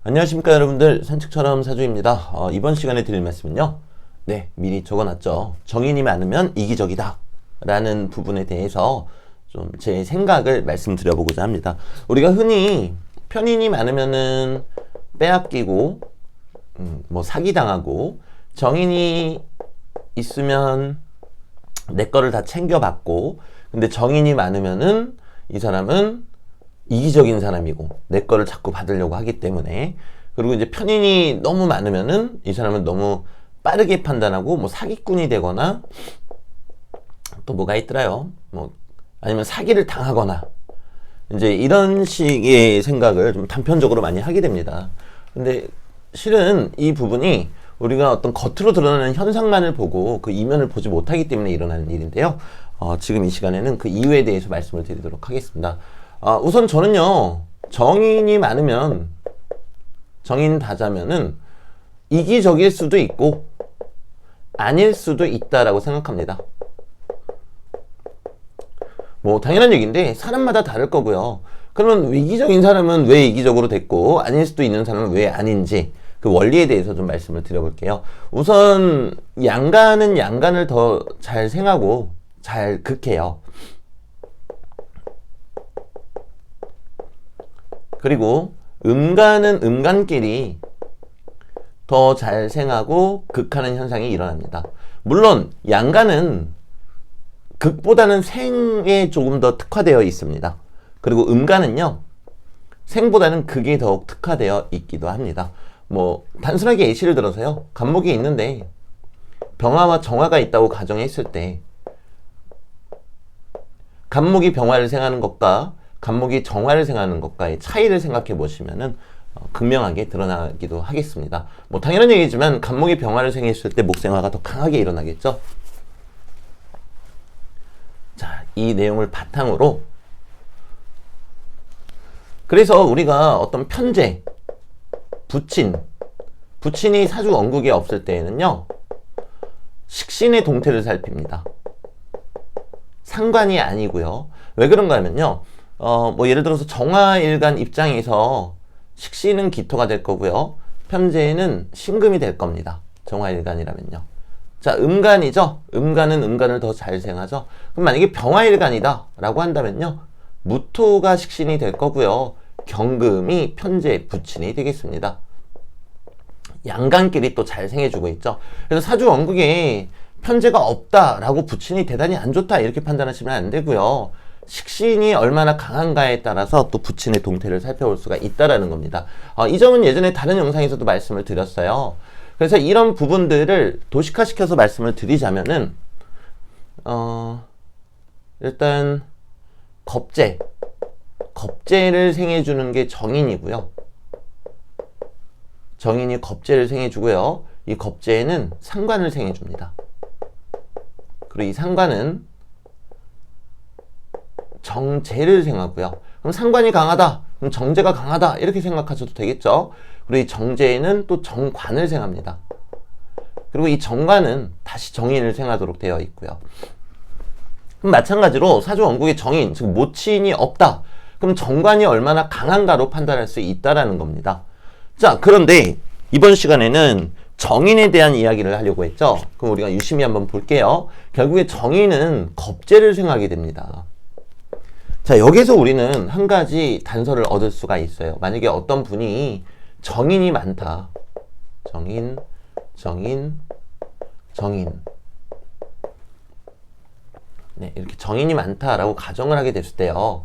안녕하십니까 여러분들, 산책처럼 사주입니다. 이번 시간에 드릴 말씀은요, 미리 적어놨죠. 정인이 많으면 이기적이다 라는 부분에 대해서 좀 제 생각을 말씀드려보고자 합니다. 우리가 흔히 편인이 많으면은 빼앗기고 뭐 사기당하고, 정인이 있으면 내 거를 다 챙겨받고, 근데 정인이 많으면은 이 사람은 이기적인 사람이고 내 거를 자꾸 받으려고 하기 때문에, 그리고 이제 편인이 너무 많으면은 이 사람은 너무 빠르게 판단하고 뭐 사기꾼이 되거나, 또 뭐가 있더라요, 뭐 아니면 사기를 당하거나, 이제 이런 식의 생각을 좀 단편적으로 많이 하게 됩니다. 근데 실은 이 부분이 우리가 어떤 겉으로 드러나는 현상만을 보고 그 이면을 보지 못하기 때문에 일어나는 일인데요. 지금 이 시간에는 그 이유에 대해서 말씀을 드리도록 하겠습니다. 우선 저는요, 정인이 많으면, 정인 다자면은 이기적일 수도 있고 아닐 수도 있다라고 생각합니다. 뭐 당연한 얘기인데 사람마다 다를 거고요. 그러면 이기적인 사람은 왜 이기적으로 됐고 아닐 수도 있는 사람은 왜 아닌지, 그 원리에 대해서 좀 말씀을 드려볼게요. 우선 양간은 양간을 더 잘 생하고 잘 극해요. 그리고 음간은 음간끼리 더 잘 생하고 극하는 현상이 일어납니다. 물론 양간은 극보다는 생에 조금 더 특화되어 있습니다. 그리고 음간은요, 생보다는 극이 더욱 특화되어 있기도 합니다. 뭐 단순하게 예시를 들어서요, 간목이 있는데 병화와 정화가 있다고 가정했을 때, 간목이 병화를 생하는 것과 간목이 정화를 생하는 것과의 차이를 생각해 보시면은 극명하게 드러나기도 하겠습니다. 뭐 당연한 얘기지만 간목이 병화를 생했을 때 목생화가 더 강하게 일어나겠죠. 자, 이 내용을 바탕으로, 그래서 우리가 어떤 편재, 부친이 사주 원국에 없을 때에는요, 식신의 동태를 살핍니다. 상관이 아니고요. 왜 그런가 하면요, 뭐 예를 들어서 정화일간 입장에서 식신은 기토가 될 거고요, 편재는 신금이 될 겁니다. 정화일간이라면요. 자, 음간이죠. 음간은 음간을 더 잘 생하죠. 그럼 만약에 병화일간이다 라고 한다면요, 무토가 식신이 될 거고요, 경금이 편재, 부친이 되겠습니다. 양간끼리 또 잘 생해주고 있죠. 그래서 사주 원국에 편재가 없다라고 부친이 대단히 안 좋다 이렇게 판단하시면 안 되고요, 식신이 얼마나 강한가에 따라서 또 부친의 동태를 살펴볼 수가 있다라는 겁니다. 이 점은 예전에 다른 영상에서도 말씀을 드렸어요. 그래서 이런 부분들을 도식화시켜서 말씀을 드리자면은, 일단 겁재를 생해주는 게 정인이고요. 정인이 겁재를 생해주고요, 이 겁재는 상관을 생해줍니다. 그리고 이 상관은 정재를 생하고요. 그럼 상관이 강하다, 그럼 정재가 강하다 이렇게 생각하셔도 되겠죠. 그리고 이 정재는 또 정관을 생합니다. 그리고 이 정관은 다시 정인을 생하도록 되어 있고요. 그럼 마찬가지로 사주 원국에 정인, 즉 모친이 없다, 그럼 정관이 얼마나 강한가로 판단할 수 있다라는 겁니다. 자, 그런데 이번 시간에는 정인에 대한 이야기를 하려고 했죠. 그럼 우리가 유심히 한번 볼게요. 결국에 정인은 겁재를 생하게 됩니다. 자, 여기서 우리는 한 가지 단서를 얻을 수가 있어요. 만약에 어떤 분이 정인이 많다, 정인 이렇게 정인이 많다라고 가정을 하게 됐을 때요,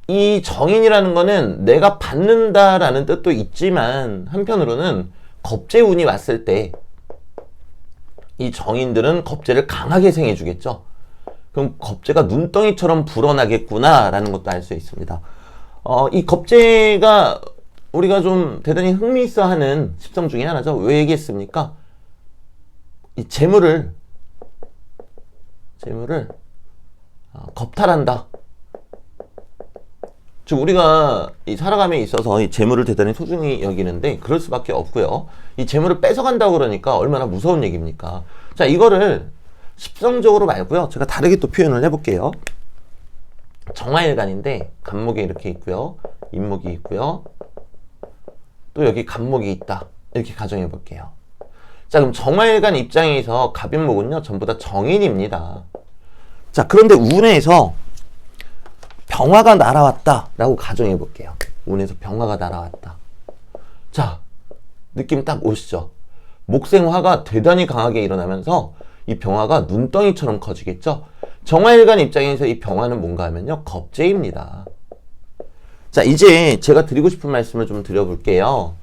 이 정인이라는 거는 내가 받는다라는 뜻도 있지만 한편으로는 겁재운이 왔을 때 이 정인들은 겁재를 강하게 생해주겠죠. 그럼 겁재가 눈덩이처럼 불어나겠구나 라는 것도 알 수 있습니다. 이 겁재가 우리가 좀 대단히 흥미있어하는 십성 중에 하나죠. 왜 얘기했습니까? 이 재물을 겁탈한다. 즉 우리가 이 살아감에 있어서 이 재물을 대단히 소중히 여기는데 그럴 수밖에 없고요. 이 재물을 뺏어간다고 그러니까 얼마나 무서운 얘기입니까? 자, 이거를 십성적으로 말고요, 제가 다르게 또 표현을 해볼게요. 정화일간인데 간목이 이렇게 있고요, 인목이 있고요, 또 여기 갑목이 있다. 이렇게 가정해 볼게요. 자, 그럼 정화일간 입장에서 갑인목은요, 전부 다 정인입니다. 자, 그런데 운에서 병화가 날아왔다 라고 가정해 볼게요. 운에서 병화가 날아왔다. 자, 느낌 딱 오시죠? 목생화가 대단히 강하게 일어나면서 이 병화가 눈덩이처럼 커지겠죠? 정화일간 입장에서 이 병화는 뭔가 하면요, 겁재입니다. 자, 이제 제가 드리고 싶은 말씀을 좀 드려볼게요.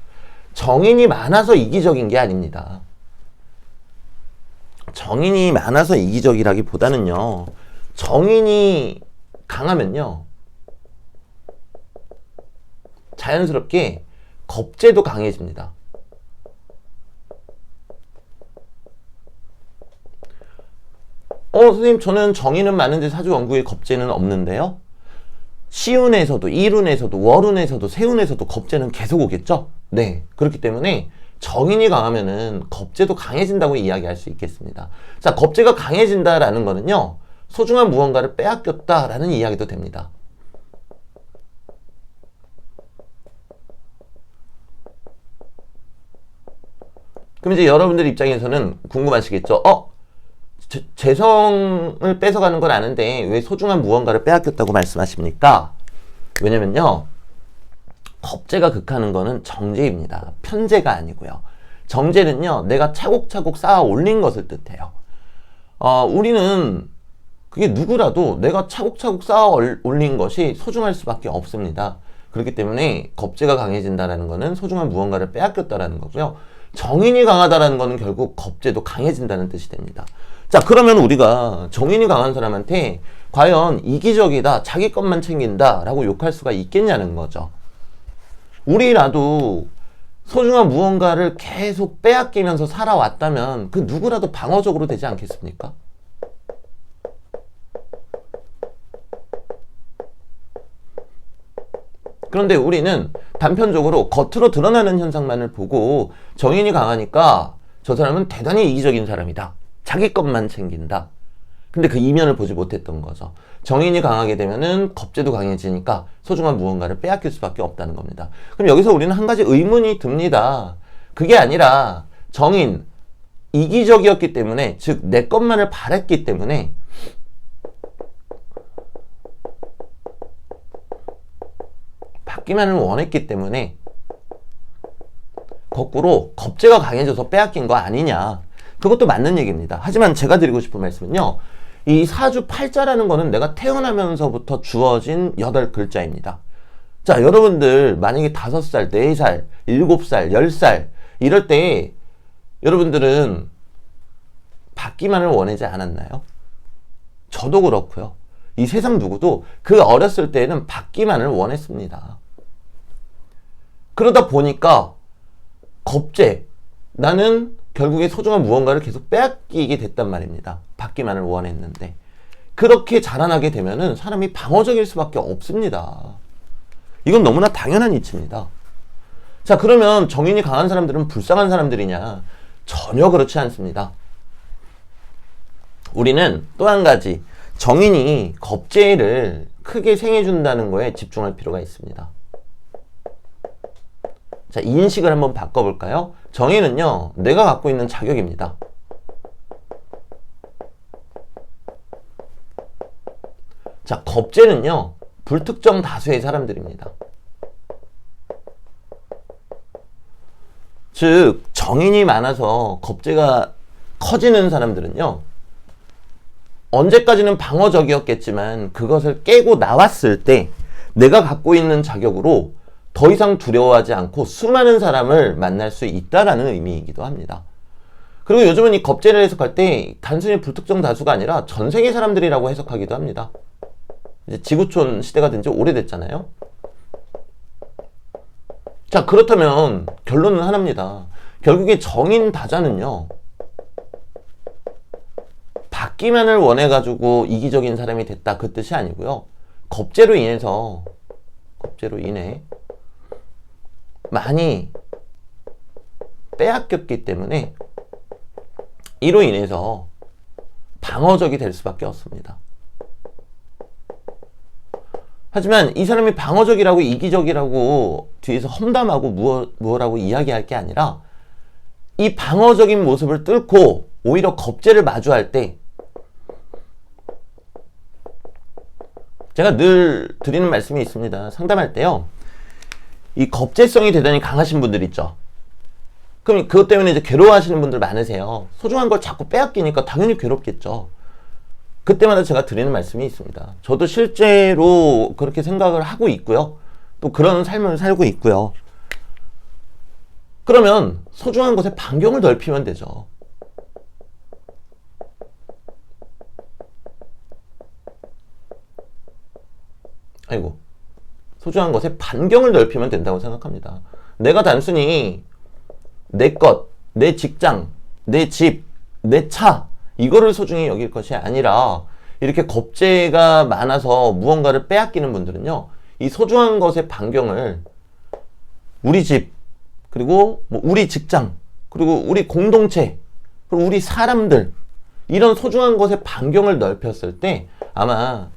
정인이 많아서 이기적인 게 아닙니다. 정인이 많아서 이기적이라기보다는요, 정인이 강하면요, 자연스럽게 겁재도 강해집니다. 선생님, 저는 정인은 많은데 사주원국에 겁재는 없는데요? 시운에서도, 일운에서도, 월운에서도, 세운에서도 겁재는 계속 오겠죠? 네. 그렇기 때문에 정인이 강하면은 겁재도 강해진다고 이야기할 수 있겠습니다. 자, 겁재가 강해진다라는 거는요, 소중한 무언가를 빼앗겼다라는 이야기도 됩니다. 그럼 이제 여러분들 입장에서는 궁금하시겠죠? 재성을 뺏어가는 건 아는데 왜 소중한 무언가를 빼앗겼다고 말씀하십니까? 왜냐면요, 겁재가 극하는 거는 정재입니다. 편재가 아니고요. 정재는요, 내가 차곡차곡 쌓아 올린 것을 뜻해요. 우리는 그게 누구라도 내가 차곡차곡 쌓아 올린 것이 소중할 수밖에 없습니다. 그렇기 때문에 겁재가 강해진다는 거는 소중한 무언가를 빼앗겼다라는 거고요. 정인이 강하다라는 거는 결국 겁재도 강해진다는 뜻이 됩니다. 자, 그러면 우리가 정인이 강한 사람한테 과연 이기적이다, 자기 것만 챙긴다 라고 욕할 수가 있겠냐는 거죠. 우리라도 소중한 무언가를 계속 빼앗기면서 살아왔다면 그 누구라도 방어적으로 되지 않겠습니까? 그런데 우리는 단편적으로 겉으로 드러나는 현상만을 보고 정인이 강하니까 저 사람은 대단히 이기적인 사람이다. 자기 것만 챙긴다. 근데 그 이면을 보지 못했던 거죠. 정인이 강하게 되면은 겁재도 강해지니까 소중한 무언가를 빼앗길 수밖에 없다는 겁니다. 그럼 여기서 우리는 한 가지 의문이 듭니다. 그게 아니라 정인, 이기적이었기 때문에, 즉 내 것만을 바랬기 때문에 받기만을 원했기 때문에 거꾸로 겁재가 강해져서 빼앗긴 거 아니냐. 그것도 맞는 얘기입니다. 하지만 제가 드리고 싶은 말씀은요, 이 사주 팔자라는 거는 내가 태어나면서부터 주어진 8글자입니다. 자, 여러분들 만약에 5살, 4살, 7살, 10살 이럴 때 여러분들은 받기만을 원하지 않았나요? 저도 그렇고요. 이 세상 누구도 그 어렸을 때에는 받기만을 원했습니다. 그러다 보니까 겁재, 나는 결국에 소중한 무언가를 계속 빼앗기게 됐단 말입니다. 받기만을 원했는데. 그렇게 자라나게 되면은 사람이 방어적일 수밖에 없습니다. 이건 너무나 당연한 이치입니다. 자, 그러면 정인이 강한 사람들은 불쌍한 사람들이냐? 전혀 그렇지 않습니다. 우리는 또 한 가지, 정인이 겁재를 크게 생해준다는 거에 집중할 필요가 있습니다. 자, 인식을 한번 바꿔볼까요? 정인은요, 내가 갖고 있는 자격입니다. 자, 겁재는요, 불특정 다수의 사람들입니다. 즉, 정인이 많아서 겁재가 커지는 사람들은요, 언제까지는 방어적이었겠지만 그것을 깨고 나왔을 때 내가 갖고 있는 자격으로 더 이상 두려워하지 않고 수많은 사람을 만날 수 있다라는 의미이기도 합니다. 그리고 요즘은 이 겁재를 해석할 때 단순히 불특정 다수가 아니라 전 세계 사람들이라고 해석하기도 합니다. 이제 지구촌 시대가 된 지 오래됐잖아요. 자, 그렇다면 결론은 하나입니다. 결국에 정인 다자는요, 받기만을 원해가지고 이기적인 사람이 됐다, 그 뜻이 아니고요. 겁재로 인해 많이 빼앗겼기 때문에 이로 인해서 방어적이 될 수밖에 없습니다. 하지만 이 사람이 방어적이라고 이기적이라고 뒤에서 험담하고 뭐라고 이야기할 게 아니라 이 방어적인 모습을 뚫고 오히려 겁재를 마주할 때 제가 늘 드리는 말씀이 있습니다. 상담할 때요. 이 겁재성이 대단히 강하신 분들 있죠. 그럼 그것 때문에 이제 괴로워하시는 분들 많으세요. 소중한 걸 자꾸 빼앗기니까 당연히 괴롭겠죠. 그때마다 제가 드리는 말씀이 있습니다. 저도 실제로 그렇게 생각을 하고 있고요. 또 그런 삶을 살고 있고요. 그러면 소중한 것에 반경을 넓히면 되죠. 아이고. 소중한 것에 반경을 넓히면 된다고 생각합니다. 내가 단순히 내 것, 내 직장, 내 집, 내 차 이거를 소중히 여길 것이 아니라 이렇게 겁재가 많아서 무언가를 빼앗기는 분들은요. 이 소중한 것의 반경을 우리 집, 그리고 뭐 우리 직장, 그리고 우리 공동체, 그리고 우리 사람들 이런 소중한 것의 반경을 넓혔을 때 아마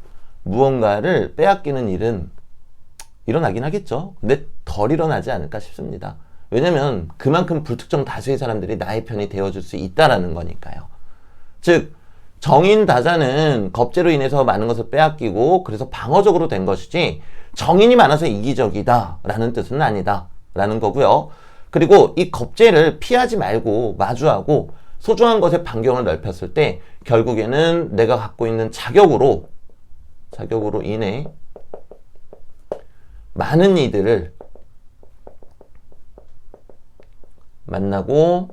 무언가를 빼앗기는 일은 일어나긴 하겠죠. 근데 덜 일어나지 않을까 싶습니다. 왜냐면 그만큼 불특정 다수의 사람들이 나의 편이 되어줄 수 있다라는 거니까요. 즉 정인다자는 겁재로 인해서 많은 것을 빼앗기고 그래서 방어적으로 된 것이지 정인이 많아서 이기적이다 라는 뜻은 아니다 라는 거고요. 그리고 이 겁재를 피하지 말고 마주하고 소중한 것의 반경을 넓혔을 때 결국에는 내가 갖고 있는 자격으로 인해 많은 이들을 만나고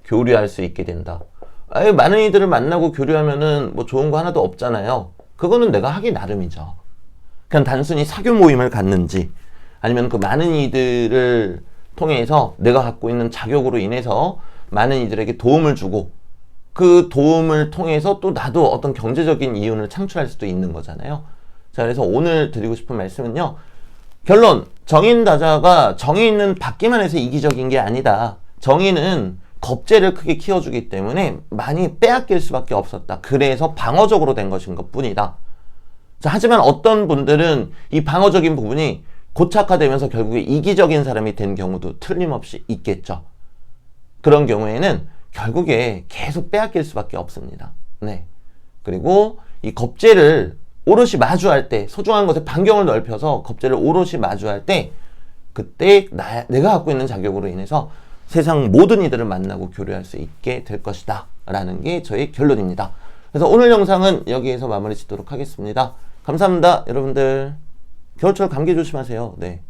교류할 수 있게 된다. 많은 이들을 만나고 교류하면은 뭐 좋은 거 하나도 없잖아요. 그거는 내가 하기 나름이죠. 그냥 단순히 사교 모임을 갖는지 아니면 그 많은 이들을 통해서 내가 갖고 있는 자격으로 인해서 많은 이들에게 도움을 주고 그 도움을 통해서 또 나도 어떤 경제적인 이윤을 창출할 수도 있는 거잖아요. 자, 그래서 오늘 드리고 싶은 말씀은요. 결론, 정인다자가 정의는 받기만 해서 이기적인 게 아니다. 정의는 겁재를 크게 키워주기 때문에 많이 빼앗길 수밖에 없었다. 그래서 방어적으로 된 것인 것 뿐이다. 자, 하지만 어떤 분들은 이 방어적인 부분이 고착화되면서 결국에 이기적인 사람이 된 경우도 틀림없이 있겠죠. 그런 경우에는 결국에 계속 빼앗길 수밖에 없습니다. 네. 그리고 이 겁재를 오롯이 마주할 때 소중한 것에 반경을 넓혀서 겁재를 오롯이 마주할 때 그때 내가 갖고 있는 자격으로 인해서 세상 모든 이들을 만나고 교류할 수 있게 될 것이다 라는 게 저의 결론입니다. 그래서 오늘 영상은 여기에서 마무리 짓도록 하겠습니다. 감사합니다 여러분들. 겨울철 감기 조심하세요. 네.